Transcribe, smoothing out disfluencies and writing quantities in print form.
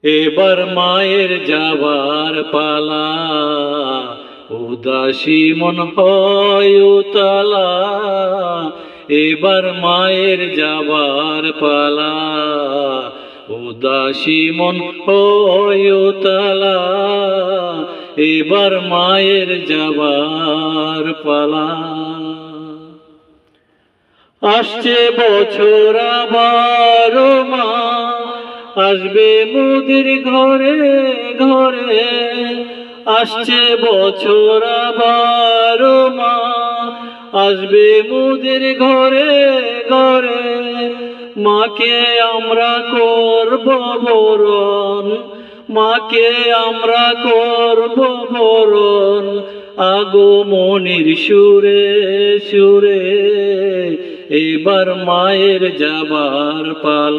এবার মায়ের যাবার পালা, উদাসী মন হয় উতলা। এবার মায়ের যাবার পালা, উদাসী মন হয় উতলা। এবার মায়ের যাবার পালা। আসছে বছর আবার মা, আসবে মোদের ঘরে ঘরে। আসছে বছর আবার মা, আসবে মোদের ঘরে ঘরে। মাকে আমরা করব বরণ, মাকে আমরা করব বরণ। আগমনের সুরে সুরে, এবার মায়ের যাবার পালা।